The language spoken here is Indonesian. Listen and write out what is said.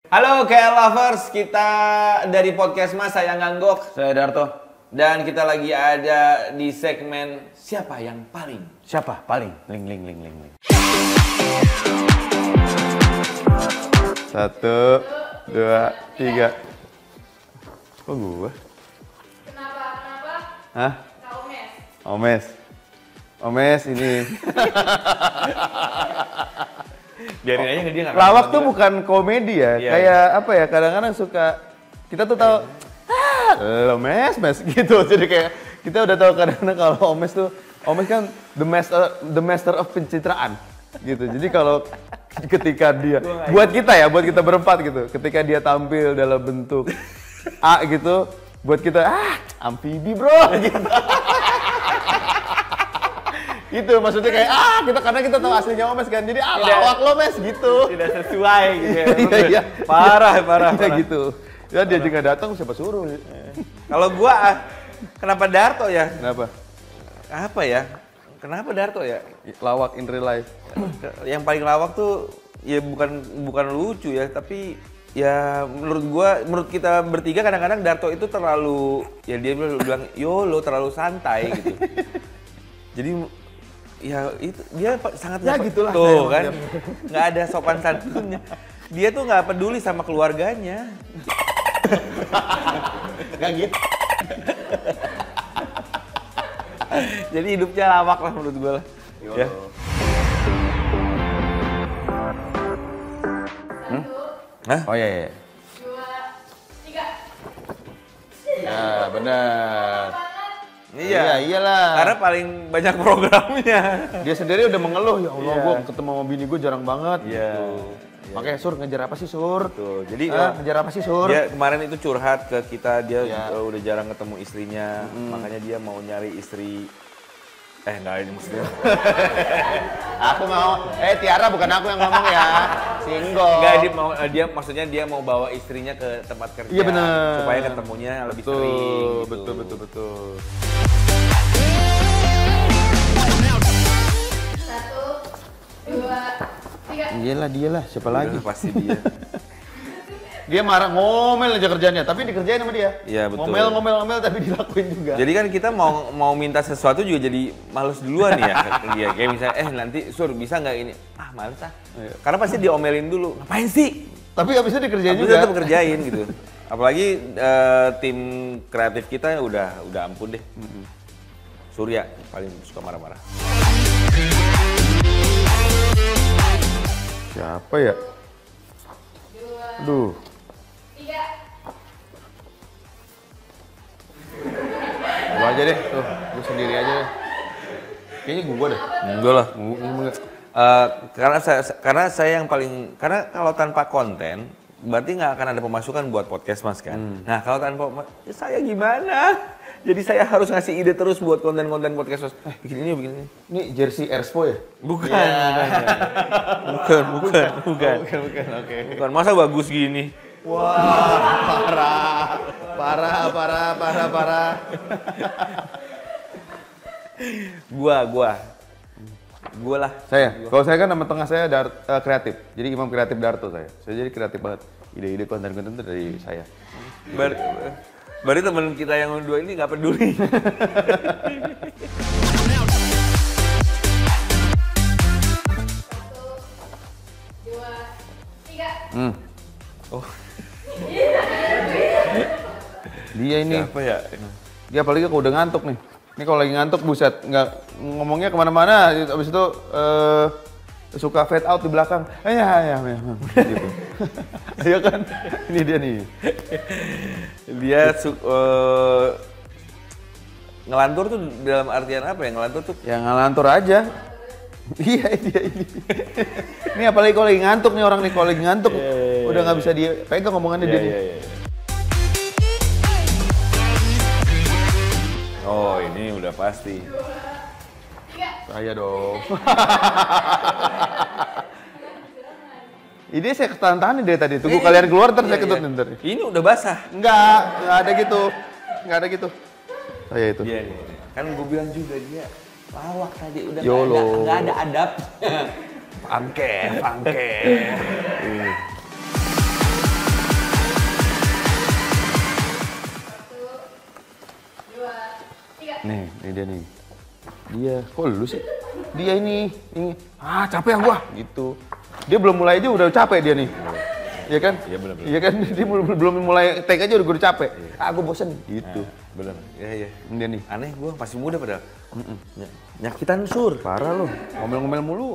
Halo KL Lovers, kita dari podcast Mas, saya Nganggok. Saya Darto. Dan kita lagi ada di segmen Siapa yang Paling? Siapa? Paling? Ling. 1, 2, 3. Kok gue? Kenapa? Hah? Kak Omes. Omes ini. Biarin aja dia nggak. Lawak tuh bukan komedi ya. Iya, Kayak apa ya? Kadang-kadang suka kita tuh tahu lo mes gitu. Jadi kayak kita udah tahu kadang-kadang kalau Omes kan the master of pencitraan gitu. Jadi kalau ketika dia buat kita berempat gitu, ketika dia tampil dalam bentuk A gitu, buat kita amfibi bro gitu. Gitu maksudnya kayak karena kita tahu aslinya Omes kan, jadi lawak lo mes gitu. Tidak sesuai gitu ya. Iya. Parah. Gitu. Ya dia juga datang siapa suruh. Kalau gua kenapa Darto ya? Kenapa? Apa ya? Kenapa Darto ya? Lawak in real life. Yang paling lawak tuh ya bukan lucu ya, tapi ya menurut kita bertiga kadang-kadang Darto itu terlalu, ya dia bilang lo terlalu santai gitu. Jadi ya itu dia sangat Ya gitulah tuh kan, nggak ada sopan santunnya. Dia tuh nggak peduli sama keluarganya. Gak gitu. Jadi hidupnya lawak lah menurut gue lah. Ya. Hah? Oh iya. 2, 3. Ya benar. Iya. Iyalah. Karena paling banyak programnya. Dia sendiri udah mengeluh, ya Allah, Iya. gue ketemu sama bini gue jarang banget. Iya. Gitu. Makanya Sur ngejar apa sih Sur? Tuh, jadi ngejar apa sih Sur? dia kemarin itu curhat ke kita, dia Iya. udah jarang ketemu istrinya, makanya dia mau nyari istri. Enggak, ini maksudnya. Aku mau, Tiara bukan aku yang ngomong ya, Single. Enggak, maksudnya dia mau bawa istrinya ke tempat kerja. Iya benar. Supaya ketemunya lebih sering. Gitu. Betul. 1, 2, 3. Iyalah dialah, siapa lagi? Udah, pasti dia. Dia marah, ngomel aja kerjanya, tapi dikerjain sama dia. Iya, betul. Ngomel tapi dilakuin juga. Jadi kan kita mau minta sesuatu juga jadi males duluan ya ke dia. Kayak misalnya, nanti Sur bisa nggak ini? Males ah. Iya. Karena pasti diomelin dulu. Ngapain sih? Tapi abisnya dikerjain Tapi juga. tetap kerjain gitu. Apalagi tim kreatif kita udah ampun deh. Surya paling suka marah-marah. Siapa ya? 2, Aduh. 3. Gua aja deh, tuh. Gua sendiri aja deh. Kayaknya gua deh. Enggak lah. Karena saya yang paling, karena kalau tanpa konten berarti nggak akan ada pemasukan buat podcast Mas kan. Nah kalau tanpa saya gimana? Jadi saya harus ngasih ide terus buat konten-konten podcast Mas. Bikin ini. Ini jersey Erspo ya? Bukan. Bukan. Oke. Bukan, masa bagus gini? Wah, parah. Gua lah. Kalau saya kan nama tengah saya kreatif. Jadi Imam Kreatif Darto saya. Saya jadi kreatif banget. Ide-ide konten-konten itu dari saya. Berarti teman kita yang dua ini nggak peduli. 1, 2, 3. Oh, Dia ini. apa ya? Dia apalagi kalau udah ngantuk nih. Ini kalau lagi ngantuk buset, nggak ngomongnya kemana-mana. Abis itu suka fade out di belakang. Ya. Gitu. Iya kan? Ini dia nih. Dia ngelantur tuh dalam artian apa ya? Ngelantur tuh Yang ngelantur aja. Iya dia ini. Ini apalagi kalau lagi ngantuk nih orang nih, kalau lagi ngantuk udah nggak bisa dipegang omongannya dia nih. Iya. Oh, ini udah pasti. 3. Saya dong. Ini saya ketahan-tahan dari tadi. Tunggu kalian keluar ntar saya ketut ntar. Ini udah basah. Enggak ada gitu. Enggak ada gitu. Saya itu. Iya. Kan gue bilang juga dia lawak tadi udah YOLO. nggak ada adab. Pangke. Nih dia nih. Dia, kok lu sih? Dia ini, capek gua gitu. Dia belum mulai aja udah capek dia nih. Iya kan? Iya benar. Iya kan? Dia belum mulai take aja udah gue capek. Gua bosen gitu. Bener. Iya. Dia nih. Aneh gua masih muda padahal. Nyakitan sur. Parah lu, ngomel-ngomel mulu.